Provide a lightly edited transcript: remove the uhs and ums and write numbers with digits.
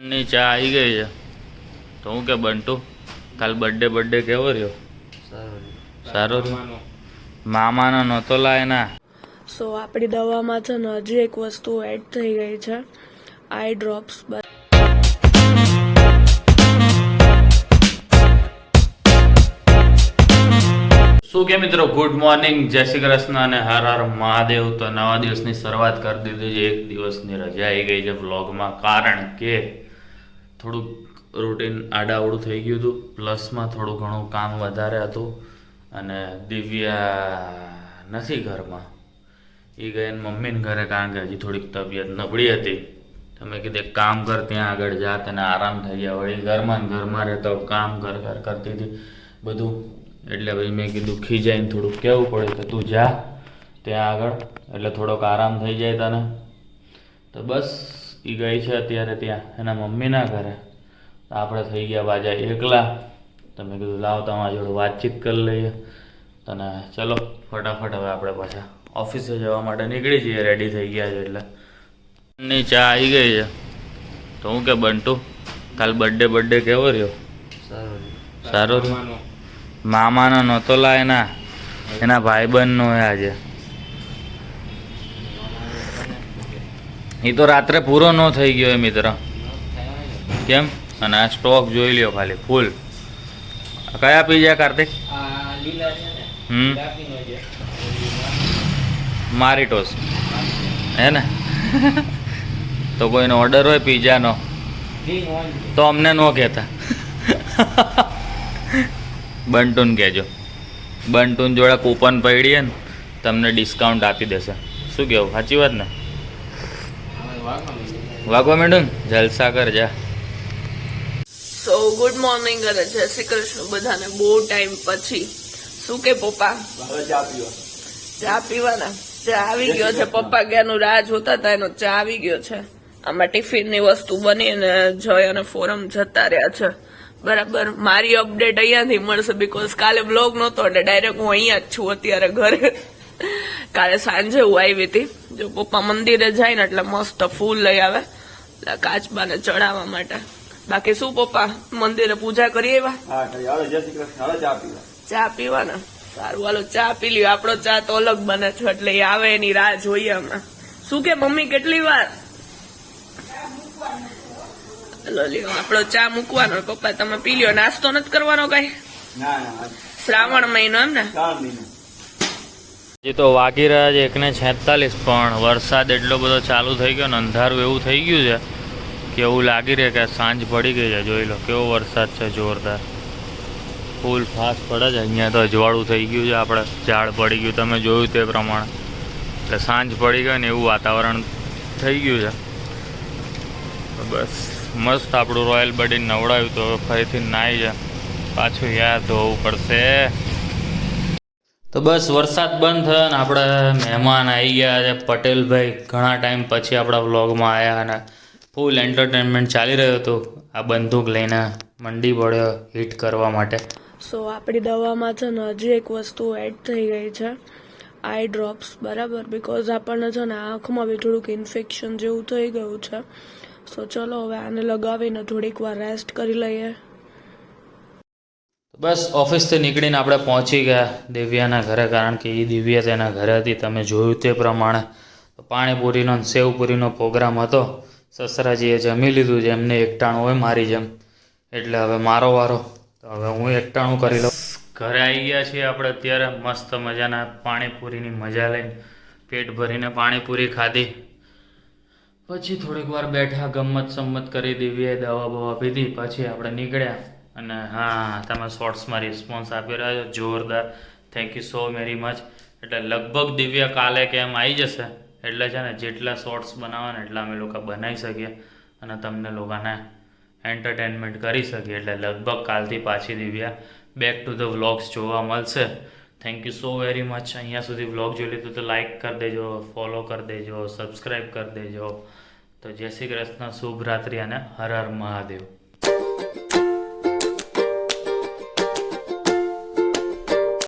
ની ચા આવી ગઈ છે તો હું કે બંટુ કાલ બર્થડે કેવો રહ્યો? સારો રહ્યો. મામાનો નહોતો લાય ના. સો આપણી દવામાં છે ને હજી એક વસ્તુ એડ થઈ ગઈ છે, આઈ ડ્રોપ્સ. શું કે મિત્રો, ગુડ મોર્નિંગ, જય શ્રી કૃષ્ણ અને હર હર મહાદેવ. તો નવા દિવસની શરૂઆત કરી દીધી છે. એક દિવસની રજા આવી ગઈ છે વ્લોગમાં, કારણ કે થોડુંક રૂટીન આડાવડું થઈ ગયું હતું, પ્લસમાં થોડું ઘણું કામ વધારે હતું અને દિવ્યા નથી ઘરમાં, એ ગઈ મમ્મીને ઘરે, કારણ કે હજી થોડીક તબિયત નબળી હતી. તમે કીધું એક કામ કર, ત્યાં આગળ જા, તને આરામ થઈ ગયા. વળી ઘરમાં રહેતો કામ કરતી હતી બધું, એટલે પછી મેં કીધું ખીજાઈને થોડુંક કહેવું પડે કે તું જા ત્યાં આગળ, એટલે થોડોક આરામ થઈ જાય તને. તો બસ એ ગઈ છે અત્યારે ત્યાં એના મમ્મીના ઘરે. આપણે થઈ ગયા બાજા એકલા. તમે કીધું લાવ તમારા જોડે વાતચીત કરી લઈએ. તને ચલો ફટાફટ હવે આપણે પાછા ઓફિસે જવા માટે નીકળી જઈએ, રેડી થઈ ગયા છે. એટલે ની ચા આવી ગઈ છે તો હું કે બંટુ કાલ બર્થડે કેવો રહ્યો? સારો રહ્યો. મામાનો નહોતો લાય ના, એના ભાઈબંધનો આજે. એ તો રાત્રે પૂરો ન થઈ ગયો મિત્ર. કેમ? અને આ સ્ટોક જોઈ લ્યો ખાલી ફૂલ. કયા પીઝા કાર્તિક? મારીટોસ હે ને? તો કોઈનો ઓર્ડર હોય પીઝાનો તો અમને ન કહેતા. બંટુન કહેજો, બંટુન જોડે કૂપન પડીએ ને તમને ડિસ્કાઉન્ટ આપી દેશે. શું કહેવું, સાચી વાત ને? વાગવા મેડમ જલસા કર જા. સો ગુડ મોર્નિંગ અને જય શ્રી કૃષ્ણ બધાને, બહુ ટાઈમ પછી. શું કે પપ્પા ચા પીવાના? ચા આવી ગયો છે. પપ્પા ક્યાંનું રાહ જોતા હતા, એનો ચા આવી ગયો છે. આમાં ટિફિન ની વસ્તુ બની અને જય અને ફોરમ જતા રહ્યા છે. બરાબર, મારી અપડેટ અહીંયાથી મળશે, બીકોઝ કાલે બ્લોગ નહોતો એટલે ડાયરેક્ટ હું અહીંયા જ છું અત્યારે ઘરે. કાલે સાંજે હું આવી હતી. જો પપ્પા મંદિરે જાય ને એટલે મસ્ત ફૂલ લઈ આવે કાચબાને ચડાવવા માટે. બાકી શું પપ્પા, મંદિરે પૂજા કરી આવ્યા? ચા પીવાના? સારું, હાલો ચા પી લ્યો. આપણો ચા તો અલગ બને છે, એટલે એ આવે એની રાહ જોઈએ અમે. શું કે મમ્મી કેટલી વાર? આપણો ચા મૂકવાનો. પપ્પા તમે પી લ્યો. નાસ્તો નથી કરવાનો કઈ? શ્રાવણ મહિનો એમ ને? હજી તો વાગી રહ્યા છે 1:46, પણ વરસાદ એટલો બધો ચાલુ થઈ ગયો ને અંધારું એવું થઈ ગયું છે કે એવું લાગી રહે કે સાંજ પડી ગઈ છે. જોઈ લો કેવો વરસાદ છે, જોરદાર ફૂલ ફાસ્ટ પડે છે. અહીંયા તો અજવાળું થઈ ગયું છે, આપણે ઝાડ પડી ગયું, તમે જોયું તે પ્રમાણે. એટલે સાંજ પડી ગઈ ને એવું વાતાવરણ થઈ ગયું છે. બસ મસ્ત આપણું રોયલ બડીને નવડાવ્યું, તો ફરીથી નાહી જાય પાછું યાર ધોવું પડશે. તો બસ વરસાદ બંધ થયો ને આપણે મહેમાન આવી ગયા છે, પટેલભાઈ. ઘણા ટાઈમ પછી આપણા વ્લોગમાં આવ્યા અને ફૂલ એન્ટરટેનમેન્ટ ચાલી રહ્યો હતો. આ બંદૂક લઈને મંડી પડ્યો હિટ કરવા માટે. સો આપણી દવામાં છે ને હજી એક વસ્તુ એડ થઈ ગઈ છે, આઈ ડ્રોપ્સ. બરાબર, બીકોઝ આપણને છે ને આંખમાં બી થોડુંક ઇન્ફેક્શન જેવું થઈ ગયું છે. સો ચલો હવે આને લગાવીને થોડીક વાર રેસ્ટ કરી લઈએ. બસ ઓફિસથી નીકળીને આપણે પહોંચી ગયા દિવ્યાના ઘરે, કારણ કે એ દિવ્યા તેના ઘરે હતી. તમે જોયું તે પ્રમાણે પાણીપુરીનો સેવપુરીનો પ્રોગ્રામ હતો. સસરાજીએ જમી લીધું છે, એમને એકટાણું હોય મારી જેમ, એટલે હવે મારો વારો. તો હવે હું એકટાણું કરી લઉં. ઘરે આવી ગયા છીએ આપણે અત્યારે. મસ્ત મજાના પાણીપુરીની મજા લઈને પેટ ભરીને પાણીપુરી ખાધી. પછી થોડીક વાર બેઠા, ગમત સંમત કરી, દિવ્યાએ દવા બવા પીધી, પછી આપણે નીકળ્યા. અને હા, તમે શોર્ટ્સમાં રિસ્પોન્સ આપી રહ્યા છો જોરદાર, thank you so very much. એટલે લગભગ દિવ્યા કાલે કેમ આવી જશે, એટલે છે ને જેટલા શોર્ટ્સ બનાવવાને એટલા અમે લોકો બનાવી શકીએ અને તમને લોકોને એન્ટરટેનમેન્ટ કરી શકીએ. એટલે લગભગ કાલથી પાછી Divya back to the vlogs જોવા મળશે. Thank you so very much. અહીંયા સુધી વ્લોગ જોઈ લીધું તો લાઇક કરી દેજો, ફોલો કરી દેજો, સબસ્ક્રાઈબ કરી દેજો. તો જય શ્રી કૃષ્ણ, શુભ રાત્રિ અને હર હર મહાદેવ.